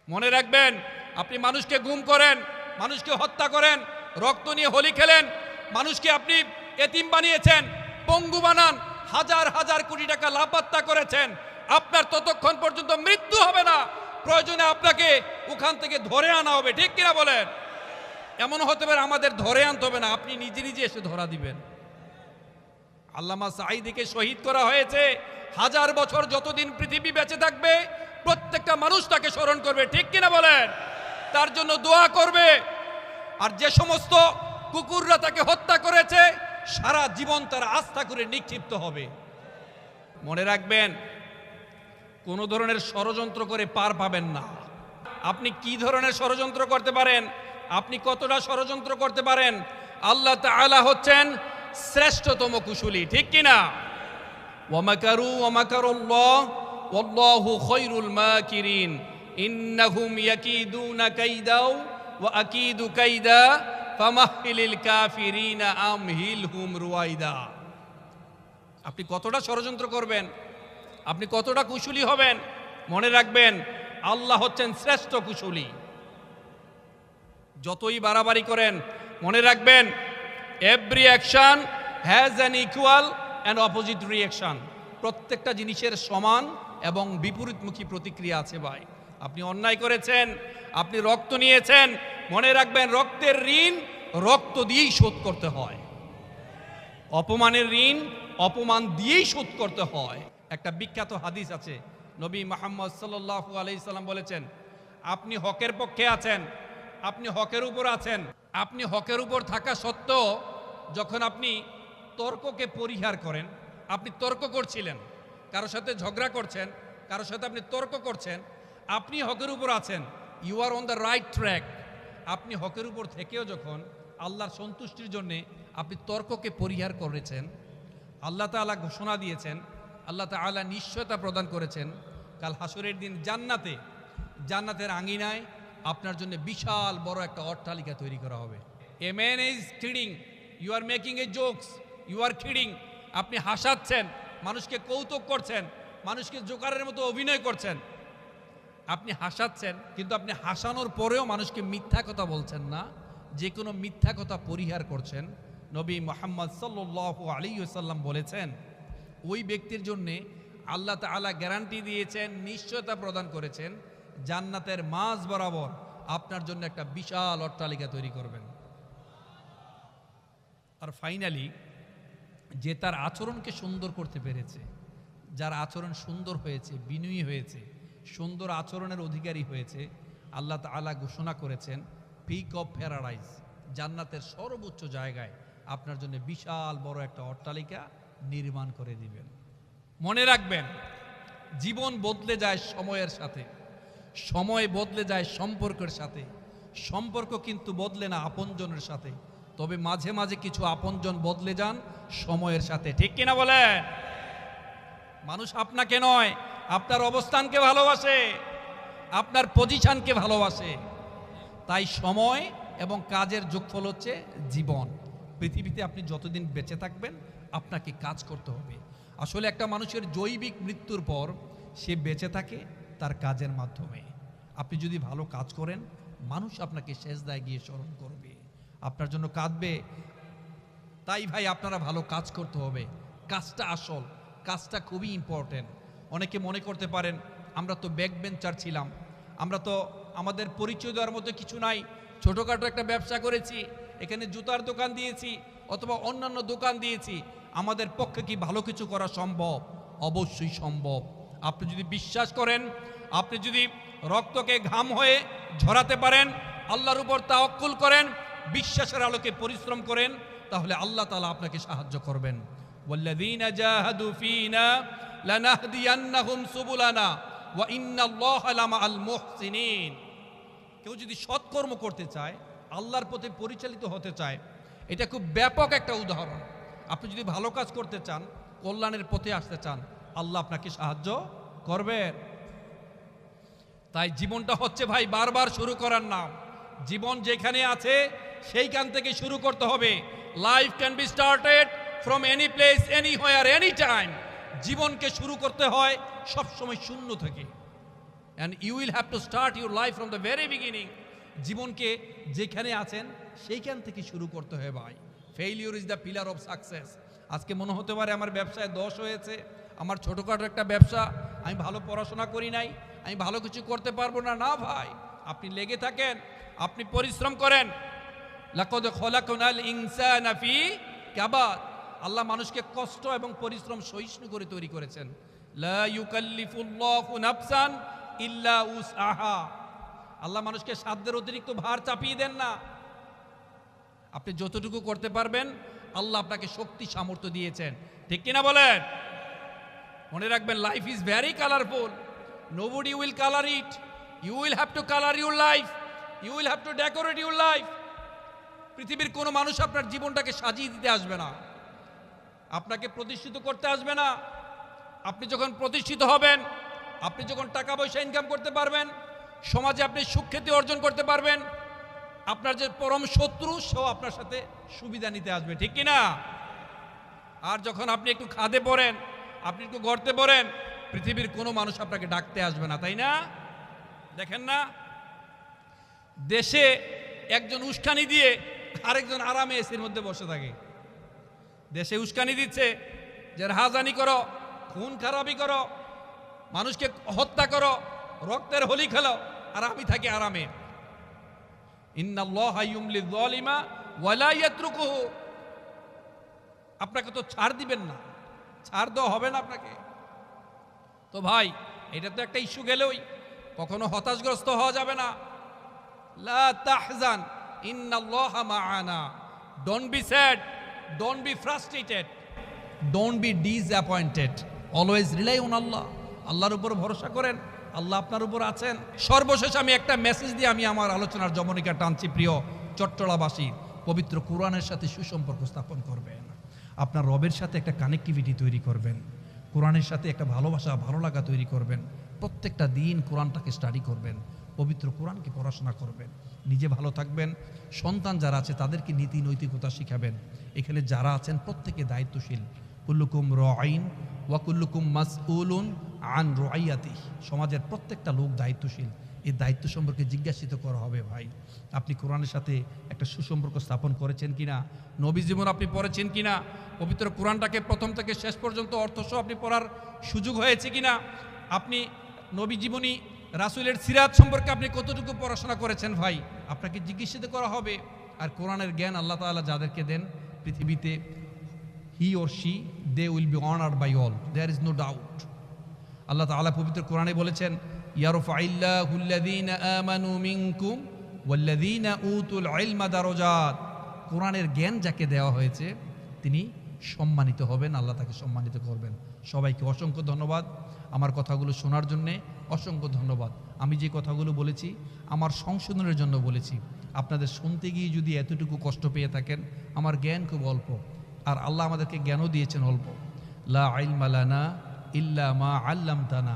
মনে রাখবেন, আপনি মানুষকে গুম করেন, মানুষকে হত্যা করেন, রক্ত নিয়ে হোলি খেলেন, মানুষকে আপনি এতিম বানিয়েছেন, পঙ্গু বানান, হাজার হাজার কোটি টাকা লাপাত্তা করেছেন। আপনার ততক্ষণ পর্যন্ত মৃত্যু হবে না, প্রয়োজনে আপনাকে ওখান থেকে ধরে আনা হবে। ঠিক কিনা বলেন? এমন হতে পারে আমাদের ধরে আনতে হবে না, আপনি নিজে নিজে এসে ধরা দিবেন। আল্লামা সাঈদীকে শহীদ করা হয়েছে। 1000 বছর যতদিন পৃথিবী বেঁচে থাকবে প্রত্যেকটা মানুষ তাকে স্মরণ করবে। ঠিক কিনা বলেন? তার জন্য দোয়া করবে। আর যে সমস্ত কুকুররা তাকে হত্যা করেছে সারা জীবন তারা আস্থা করে নিক্ষিপ্ত হবে। মনে রাখবেন, কোন ধরনের ষড়যন্ত্র করে পার পাবেন না। আপনি কি ধরনের ষড়যন্ত্র করতে পারেন, আপনি কতটা ষড়যন্ত্র করতে পারেন, আল্লাহ তাআলা হচ্ছেন শ্রেষ্ঠতম কুশলী। ঠিক কিনা? ওয়ামাকারু ওয়ামাকারুল্লাহ ওয়াল্লাহু খায়রুল মাকিরিন ইন্নাহুম ইয়াকিদুনা কাইদাও ওয়া আকিদু কাইদা ফামাহহিলিল কাফিরিনা আমহিলহুম রুয়াইদা। আপনি কতটা ষড়যন্ত্র করবেন, আপনি কতটা কুশলী হবেন, মনে রাখবেন আল্লাহ হচ্ছেন শ্রেষ্ঠ কুশলী। যতই বাড়াবাড়ি করেন, মনে রাখবেন every action has an equal and opposite reaction. প্রত্যেকটা জিনিসের সমান এবং বিপরীতমুখী প্রতিক্রিয়া আছে ভাই। আপনি অন্যায় করেছেন, আপনি রক্ত নিয়েছেন, মনে রাখবেন রক্তের ঋণ রক্ত দিয়েই শোধ করতে হয়। অপমানের ঋণ অপমান দিয়েই শোধ করতে হয়। একটা বিখ্যাত হাদিস আছে, নবী মুহাম্মদ সাল্লাল্লাহু আলাইহি সাল্লাম বলেছেন, আপনি হকের পক্ষে আছেন, আপনি হকের উপর আছেন, আপনি হকের উপর থাকা সত্ত্বেও যখন আপনি তর্ককে পরিহার করেন, আপনি তর্ক করছিলেন, কারোর সাথে ঝগড়া করছেন, কারোর সাথে আপনি তর্ক করছেন, আপনি হকের উপর আছেন, you are on the right track. আপনি হকের উপর থেকেও যখন আল্লাহর সন্তুষ্টির জন্যে আপনি তর্ককে পরিহার করেছেন, আল্লাহ তাআলা ঘোষণা দিয়েছেন, আল্লাহ তাআলা নিশ্চয়তা প্রদান করেছেন, কাল হাসরের দিন জান্নাতের আঙিনায় আপনার জন্য বিশাল বড় একটা অট্টালিকা তৈরি করা হবে। A man is kidding, you are making a jokes, you are kidding. আপনি হাসাচ্ছেন, মানুষকে কৌতুক করছেন, মানুষকে জোকারের মতো অভিনয় করছেন, আপনি হাসাচ্ছেন, কিন্তু আপনি হাসানোর পরেও মানুষকে মিথ্যা কথা বলছেন না, যে কোনো মিথ্যা কথা পরিহার করছেন। নবী মুহাম্মদ সাল্লাল্লাহু আলাইহি ওয়াসাল্লাম বলেছেন, ওই ব্যক্তির জন্যে আল্লাহ তাআলা গ্যারান্টি দিয়েছেন, নিশ্চয়তা প্রদান করেছেন, জান্নাতের মাঝ বরাবর আপনার জন্য একটা বিশাল অট্টালিকা তৈরি করবেন। আর ফাইনালি যে তার আচরণকে সুন্দর করতে পেরেছে, যার আচরণ সুন্দর হয়েছে, বিনয়ী হয়েছে, সুন্দর আচরণের অধিকারী হয়েছে, আল্লাহ তাআলা ঘোষণা করেছেন পিক অফ প্যারাডাইজ, জান্নাতের সর্বোচ্চ জায়গায় আপনার জন্য বিশাল বড় একটা অট্টালিকা নির্মাণ করে দিবেন। মনে রাখবেন, জীবন বদলে যায় সময়ের সাথে, সময় বদলে যায় সম্পর্কের সাথে, সম্পর্ক কিন্তু বদলে না আপনজনের সাথে, তবে মাঝে মাঝে কিছু আপনজন বদলে যান সময়ের সাথে। ঠিক কিনা বলেন? মানুষ আপনাকে নয়, আপনার অবস্থানকে ভালোবাসে, আপনার পজিশনকে ভালোবাসে। তাই সময় এবং কাজের যোগফল হচ্ছে জীবন। পৃথিবীতে আপনি যতদিন বেঁচে থাকবেন আপনাকে কাজ করতে হবে। আসলে একটা মানুষের জৈবিক মৃত্যুর পর সে বেঁচে থাকে তার কাজের মাধ্যমে। আপনি যদি ভালো কাজ করেন, মানুষ আপনাকে সেজদায় গিয়ে স্মরণ করবে, আপনার জন্য কাঁদবে। তাই ভাই আপনারা ভালো কাজ করতে হবে, কাজটা আসল, কাজটা খুবই ইম্পর্টেন্ট। অনেকে মনে করতে পারেন আমরা তো ব্যাক বেঞ্চার ছিলাম, আমরা তো আমাদের পরিচয় দেওয়ার মতো কিছু নাই, ছোটোখাটো একটা ব্যবসা করেছি, এখানে জুতার দোকান দিয়েছি অথবা অন্যান্য দোকান দিয়েছি, আমাদের পক্ষে কি ভালো কিছু করা সম্ভব? অবশ্যই সম্ভব। আপনি যদি বিশ্বাস করেন, আপনি যদি রক্তকে ঘাম হয়ে ঝরাতে পারেন, আল্লাহর উপর তাওয়াক্কুল করেন, বিশ্বাসের আলোকে পরিশ্রম করেন, তাহলে আল্লাহ তাআলা আপনাকে সাহায্য করবেন। ওয়াল্লাযীনা জাহাদু ফীনা লানাহদিয়ান্নাহুম সুবুলানা ওয়া ইন্নাল্লাহা লামাআল মুহসিনিন। কেউ যদি সৎকর্ম করতে চায়, আল্লাহর পথে পরিচালিত হতে চায়, এটা খুব ব্যাপক একটা উদাহরণ। আপনি যদি ভালো কাজ করতে চান, কল্যাণের পথে আসতে চান, আল্লাহ আপনাকে সাহায্য করবেন। তাই জীবনটা হচ্ছে ভাই বারবার শুরু করার নাম। জীবন যেখানে আছে সেইখান থেকে শুরু করতে হবে। Life can be started from any place, anywhere, any time. জীবনকে শুরু করতে হয় সবসময় শূন্য থেকে। and you will have to start your life from the very beginning. জীবনকে যেখানে আছেন সেইখান থেকে শুরু করতে হবে ভাই। Failure is the pillar of success. আজকে মনে হতে পারে আমার ব্যবসায় দোষ হয়েছে, আমার ছোটোখাটো একটা ব্যবসা, আমি ভালো পড়াশোনা করি নাই, আমি ভালো কিছু করতে পারবো না। না ভাই, আপনি লেগে থাকেন, আপনি পরিশ্রম করেন। লাকাদ খলাকনাল ইনসানা ফি কাবাদ। আল্লাহ মানুষকে কষ্ট এবং পরিশ্রম সহিষ্ণু করে তৈরি করেছেন। লা ইউকাল্লিফুল্লাহু নাফসান ইল্লা উসআহা। আল্লাহ মানুষকে সাধ্যের অতিরিক্ত ভার চাপিয়ে দেন না। আপনি যতটুকু করতে পারবেন আল্লাহ আপনাকে শক্তি সামর্থ্য দিয়েছেন, ঠিক কিনা বলেন? মনে রাখবেন, life is very colourful, nobody will colour it, you will have to colour your life, you will have to decorate your life. পৃথিবীর কোনো মানুষ আপনার জীবনটাকে সাজিয়ে দিতে আসবে না, আপনাকে প্রতিষ্ঠিত করতে আসবে না। আপনি যখন প্রতিষ্ঠিত হবেন, আপনি যখন টাকা পয়সা ইনকাম করতে পারবেন, সমাজে আপনি সুখ্যাতি অর্জন করতে পারবেন, আপনার যে পরম শত্রু সেও আপনার সাথে সুবিধা নিতে আসবে, ঠিক কিনা? আর যখন আপনি একটু খাদে পড়েন, আপনি একটু গর্তে পড়েন, পৃথিবীর কোনো মানুষ আপনাকে ডাকতে আসবে না, তাই না? দেখেন না, দেশে একজন উস্কানি দিয়ে আরেকজন আরামে এসির মধ্যে বসে থাকে। দেশে উস্কানি দিচ্ছে যে রাহাজানি করো, খুন খারাপি করো, মানুষকে হত্যা করো, রক্তের হোলি খেলো, আর আমি থাকি আরামে। ইন্নাল্লাহা ইউমলিয যালিমা ওয়ালা ইয়াতরুকুহু। আপনাকে তো ছাড় দিবেন না, ছাড় দেওয়া হবে না আপনাকে। তো ভাই, এটা তো একটা ইস্যু গেলই, কখনো হতাশগ্রস্ত হওয়া যাবে না। লা তাহজান ইন্নাল্লাহা মা'ানা। Don't be sad, don't be frustrated, don't be disappointed, always rely on Allah. আল্লাহর উপর ভরসা করেন, আল্লাহ আপনার উপর আছেন। সর্বশেষ আমি একটা মেসেজ দিয়ে আমি আমার আলোচনার জমনিকা টানছি। প্রিয় চট্টলাবাসী, পবিত্র কোরআনের সাথে সুসম্পর্ক স্থাপন করবেন, আপনার রবের সাথে একটা কানেক্টিভিটি তৈরি করবেন, কোরআনের সাথে একটা ভালোবাসা ভালো লাগা তৈরি করবেন। প্রত্যেকটা দিন কোরআনটাকে স্টাডি করবেন, পবিত্র কোরআনকে পড়াশোনা করবেন, নিজে ভালো থাকবেন। সন্তান যারা আছে তাদেরকে নীতি নৈতিকতা শিখাবেন। এখানে যারা আছেন প্রত্যেকে দায়িত্বশীল। কুল্লুকুম রাঈন ওয়া কুল্লুকুম মাসউলুন আন রাইয়াতিহি। সমাজের প্রত্যেকটা লোক দায়িত্বশীল, এই দায়িত্ব সম্পর্কে জিজ্ঞাসিত করা হবে। ভাই, আপনি কোরআনের সাথে একটা সুসম্পর্ক স্থাপন করেছেন কিনা? নবী জীবন আপনি পড়েছেন কিনা? পবিত্র কোরআনটাকে প্রথম থেকে শেষ পর্যন্ত অর্থসহ আপনি পড়ার সুযোগ হয়েছে কিনা? আপনি নবী জীবনী, রাসূলের সিরাত সম্পর্কে আপনি কতটুকু পড়াশোনা করেছেন? ভাই, আপনাকে জিজ্ঞাসিত করা হবে। আর কোরআনের জ্ঞান আল্লাহ তাআলা যাদেরকে দেন পৃথিবীতে, he or she, they will be honoured by all, there is no doubt. Allah তাআলা পবিত্র কোরআনে বলেছেন, ইয়ারফাইল্লাহুল্লাযীনা আমানু মিনকুম ওয়াল্লাযীনা উতুল ইলমা দারাজাত। কোরআনের জ্ঞান যাকে দেওয়া হয়েছে তিনি সম্মানিত হবেন, আল্লাহ তাকে সম্মানিত করবেন। সবাইকে অসংখ্য ধন্যবাদ আমার কথাগুলো শোনার জন্যে, অসংখ্য ধন্যবাদ। আমি যে কথাগুলো বলেছি আমার সংশোধনের জন্য বলেছি। আপনাদের শুনতে গিয়ে যদি এতটুকু কষ্ট পেয়ে থাকেন, আমার জ্ঞান খুব অল্প, আর আল্লাহ আমাদেরকে জ্ঞানও দিয়েছেন অল্প। লা ইলমা লানা ইল্লা মা আল্লামতানা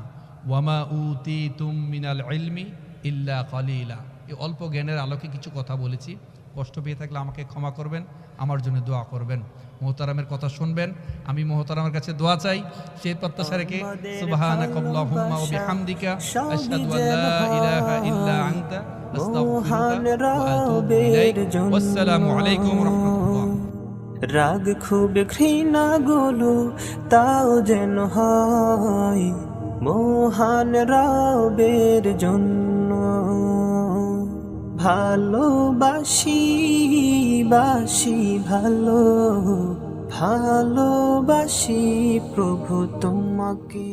ওয়া মা উতিতুম মিনাল ইলমি ইল্লা কালিলা। এই অল্প জ্ঞানের আলোকে কিছু কথা বলেছি, কষ্ট পেয়ে থাকলে আমাকে ক্ষমা করবেন, আমার জন্য দোয়া করবেন। মুহতারামের কথা শুনবেন, আমি মুহতারামের কাছে দোয়া চাই, সেই প্রত্যাশা রেখে সুবহানাকাল্লাহুম্মা ওয়া বিহামদিকা আশহাদু আল্লা ইলাহা ইল্লা আনতা আস্তাগফিরুকা ওয়া আতুবু ইলাইক। ওয়াসসালামু আলাইকুম ওয়া রাহমাতুল্লাহ। রাগ খুব ঘৃণা গুলো তাও যেন হয় মহান রবের জন্য। ভালোবাসি বাসি ভালো, ভালোবাসি প্রভু তোমাকে।